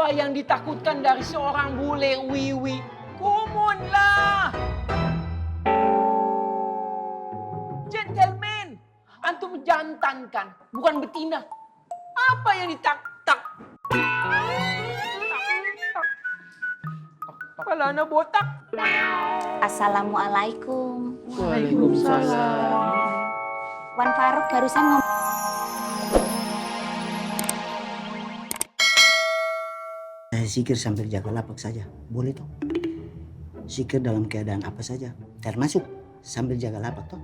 Apa yang ditakutkan dari seorang bule wiwi? Kumon lah. Gentleman, antum jantan kan, bukan betina. Apa yang tak? Kepala botak. Assalamualaikum. Waalaikumsalam. Wan Faruk barusan ngomong. Zikir sambil jaga lapak saja, boleh toh? Zikir dalam keadaan apa saja, termasuk sambil jaga lapak toh?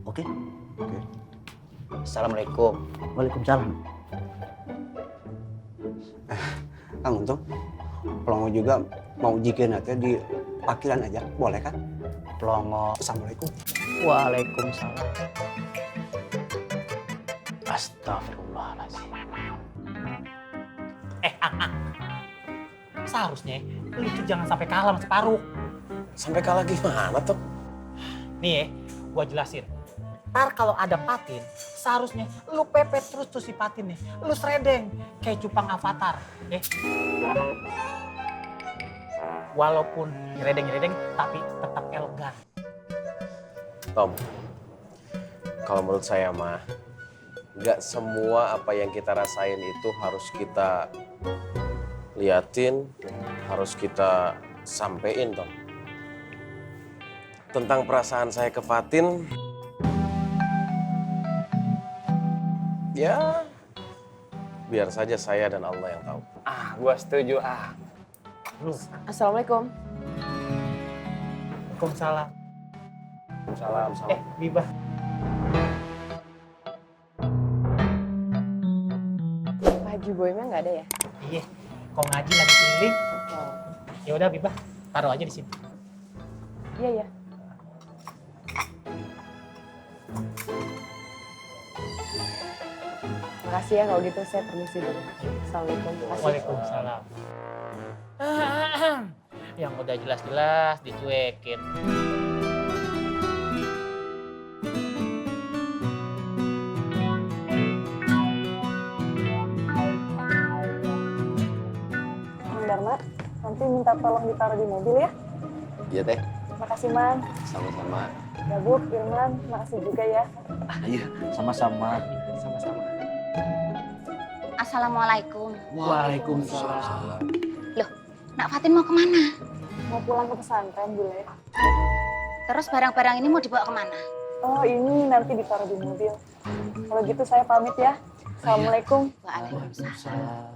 Oke? Oke. Assalamualaikum. Waalaikumsalam. Kang Untung, Pelongo juga mau zikir nanti di parkiran aja, boleh kan? Pelongo. Assalamualaikum. Waalaikumsalam. Astagfirullahaladzim. Seharusnya lu tuh jangan sampai kalah sama si Faruk. Sampai kalah gimana tuh? Nih ya, gua jelasin. Ntar kalau ada patin, seharusnya lu pepet terus tuh si patin nih. Lu seredeng, kayak cupang avatar. Walaupun nyeredeng-nyeredeng, tapi tetap elegan. Tom, kalau menurut saya mah, nggak semua apa yang kita rasain itu harus kita liatin, harus kita sampein, Tom. Tentang perasaan saya ke Fatin, ya biar saja saya dan Allah yang tahu. Gua setuju. Lu. Assalamualaikum. Waalaikumsalam. Salam. Bibah. Pak Haji Boynya nggak ada ya? Iya, kok ngaji lagi keliling. Oh. Ya udah Bibah, taruh aja di sini. Iya. Makasih ya kalau gitu, saya permisi dulu. Assalamualaikum. Waalaikumsalam. Yang udah jelas-jelas dicuekin. Mang Dharma, nanti minta tolong ditaruh di mobil ya. Iya teh, Makasih Man. sama-sama. Gabuk, Irman, makasih juga ya. Iya, sama-sama. Sama-sama. Assalamualaikum. Waalaikumsalam. Loh, Nak Fatin mau kemana? Mau pulang ke pesantren Bule. Terus barang-barang ini mau dibawa kemana? Oh ini nanti ditaruh di mobil. Kalau gitu saya pamit ya. Assalamualaikum. Waalaikumsalam.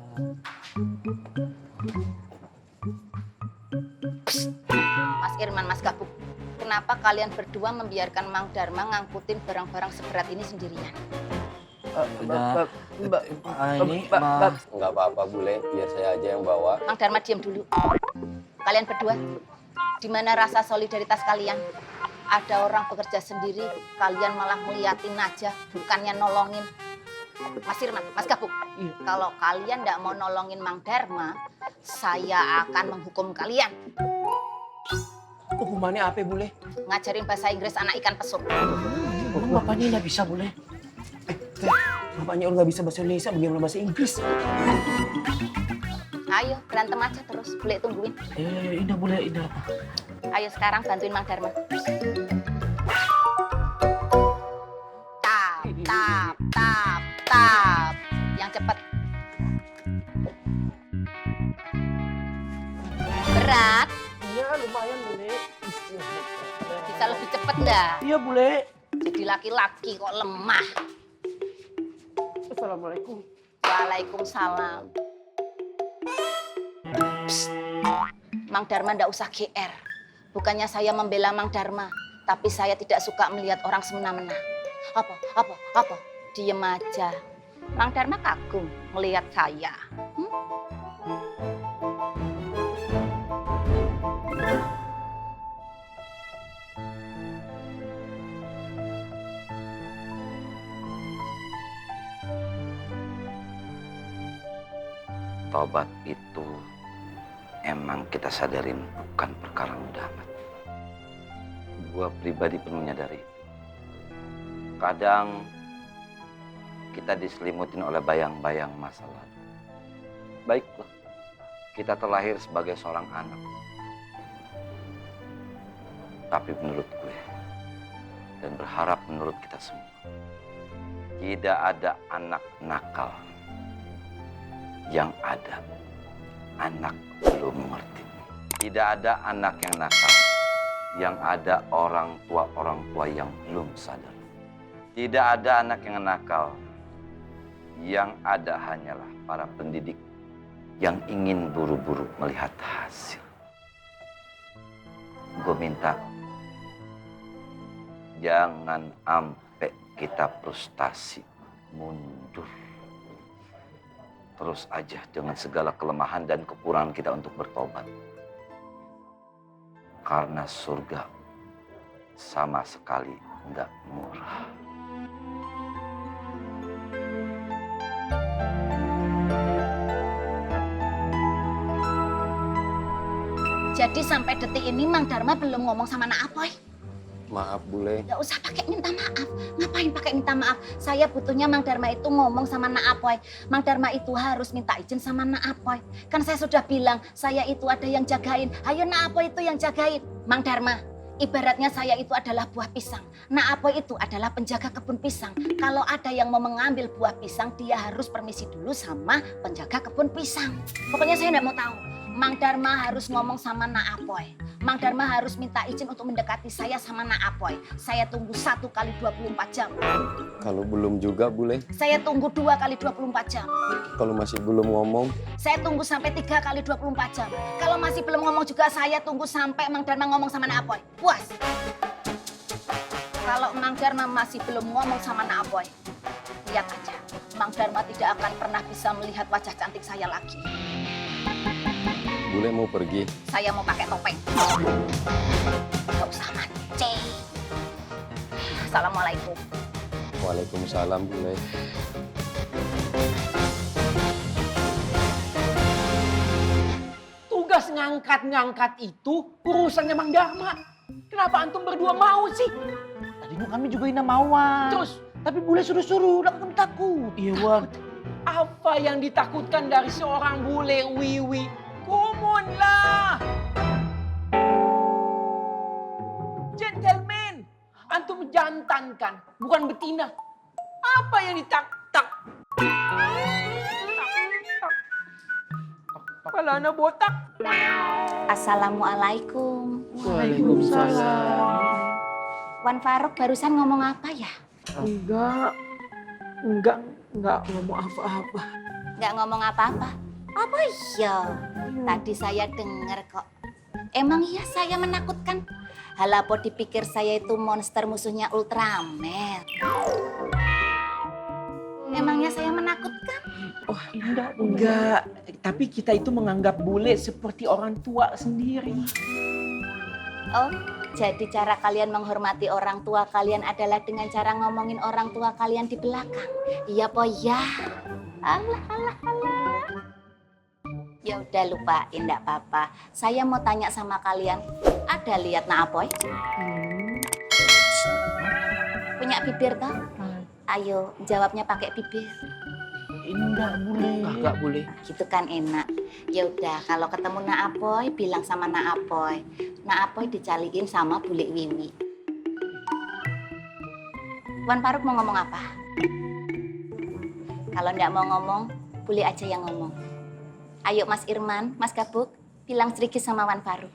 Mas Irman, Mas Gabuk, kenapa kalian berdua membiarkan Mang Dharma ngangkutin barang-barang seberat ini sendirian? Nggak apa-apa, Bule. Biar saya aja yang bawa. Mang Dharma diam dulu. Kalian berdua, di mana rasa solidaritas kalian? Ada orang bekerja sendiri, kalian malah ngeliatin aja, bukannya nolongin. Mas Irman, Mas Gabuk, kalau kalian nggak mau nolongin Mang Dharma, saya akan menghukum kalian. Hukumannya apa, Bule? Ngajarin bahasa Inggris anak ikan pesum. Emang bapaknya nggak bisa, Bule? Bapaknya orang nggak bisa bahasa Indonesia, bagaimana bahasa Inggris? Ayo, berantem aja terus. Bule tungguin. Ayo, indah, Bule, indah. Ayo sekarang bantuin Mang Dharma. Tap, tap, tap, tap. Yang cepet. Berat. Iya, lumayan, Bule. Bisa lebih cepet nggak? Iya, Bule. Jadi laki-laki kok lemah. Assalamualaikum. Waalaikumsalam. Psst. Mang Dharma ndak usah GR. Bukannya saya membela Mang Dharma, tapi saya tidak suka melihat orang semena-mena. Apa? Diem aja. Mang Dharma kagum melihat saya. Tobat itu emang kita sadarin bukan perkara mudah amat. Gua pribadi pun menyadari. Kadang kita diselimutin oleh bayang-bayang masa lalu. Baiklah, kita terlahir sebagai seorang anak. Tapi menurut gue, dan berharap menurut kita semua, tidak ada anak nakal. Yang ada, anak belum mengerti. Tidak ada anak yang nakal. Yang ada orang tua yang belum sadar. Tidak ada anak yang nakal. Yang ada hanyalah para pendidik yang ingin buru-buru melihat hasil. Gue minta, jangan sampai kita frustasi, mundur. Terus aja dengan segala kelemahan dan kekurangan kita untuk bertobat. Karena surga sama sekali nggak murah. Jadi sampai detik ini Mang Dharma belum ngomong sama Nak Apoy. Maaf Bule. Nggak usah pakai minta maaf. Ngapain pakai minta maaf? Saya butuhnya Mang Dharma itu ngomong sama Nak Apoy. Mang Dharma itu harus minta izin sama Nak Apoy. Kan saya sudah bilang, saya itu ada yang jagain. Ayo Nak Apoy itu yang jagain. Mang Dharma, ibaratnya saya itu adalah buah pisang. Nak Apoy itu adalah penjaga kebun pisang. Kalau ada yang mau mengambil buah pisang, dia harus permisi dulu sama penjaga kebun pisang. Pokoknya saya nggak mau tahu. Mang Dharma harus ngomong sama Nak Apoy. Mang Dharma harus minta izin untuk mendekati saya sama Nak Apoy. Saya tunggu 1 kali 24 jam. Kalau belum juga Bule. Saya tunggu 2 kali 24 jam. Kalau masih belum ngomong. Saya tunggu sampai 3 kali 24 jam. Kalau masih belum ngomong juga saya tunggu sampai Mang Dharma ngomong sama Nak Apoy. Puas? Kalau Mang Dharma masih belum ngomong sama Nak Apoy, lihat aja. Mang Dharma tidak akan pernah bisa melihat wajah cantik saya lagi. Bule mau pergi. Saya mau pakai topeng. Gak usah mancing. Assalamualaikum. Waalaikumsalam Bule. Tugas ngangkat-ngangkat itu urusannya Mang Dharma. Kenapa antum berdua mau sih? Tadi kami juga ina mauan. Terus, Tapi bule suruh-suruh, udah kan takut. iya Wan, apa yang ditakutkan dari seorang bule Wiwi? Kumun lah. Gentleman, antum jantan kan, bukan betina. Apa yang ditak-tak? Kepala anak botak. Assalamualaikum. Waalaikumsalam. Wan Faruk barusan ngomong apa ya? Enggak ngomong apa-apa. Nggak ngomong apa-apa. Apa iya? Tadi saya dengar kok. Emang iya saya menakutkan? Halapo dipikir saya itu monster musuhnya Ultraman. Emangnya saya menakutkan? Oh, enggak. Tapi kita itu menganggap bule seperti orang tua sendiri. Oh, jadi cara kalian menghormati orang tua kalian adalah dengan cara ngomongin orang tua kalian di belakang. Iya po ya. Alah. Ya udah lupain, enggak apa-apa. Saya mau tanya sama kalian, ada lihat Nak Apoy? Punya bibir toh? Ayo, jawabnya pakai bibir. Enggak boleh. Enggak boleh. Gitu kan enak. Ya udah, kalau ketemu Nak Apoy, bilang sama Nak Apoy. Nak Apoy dicaliin sama Bule Wiwi. Wan Faruk mau ngomong apa? Kalau enggak mau ngomong, Bule aja yang ngomong. Ayo Mas Irman, Mas Gabuk, bilang Srigis sama Wan Faruk.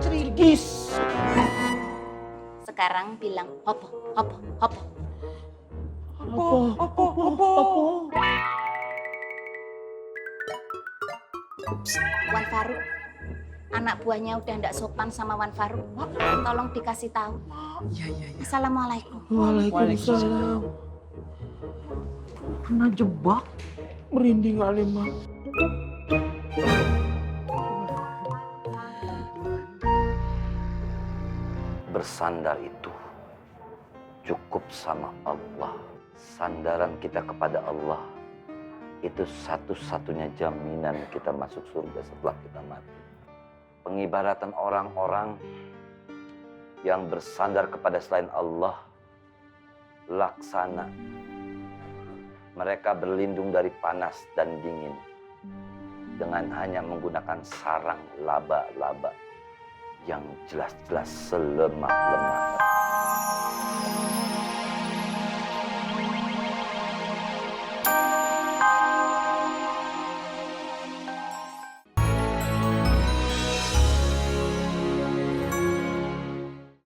Srigis. Sekarang bilang hopo. Wan Faruk, anak buahnya udah ndak sopan sama Wan Faruk. Tolong dikasih tahu. Iya. Assalamualaikum. Waalaikumsalam. Kena jebak. Merinding Alimah. Bersandar itu cukup sama Allah. Sandaran kita kepada Allah itu satu-satunya jaminan kita masuk surga setelah kita mati. Pengibaratan orang-orang yang bersandar kepada selain Allah laksana Mereka berlindung dari panas dan dingin dengan hanya menggunakan sarang laba-laba yang jelas-jelas selemah-lemah.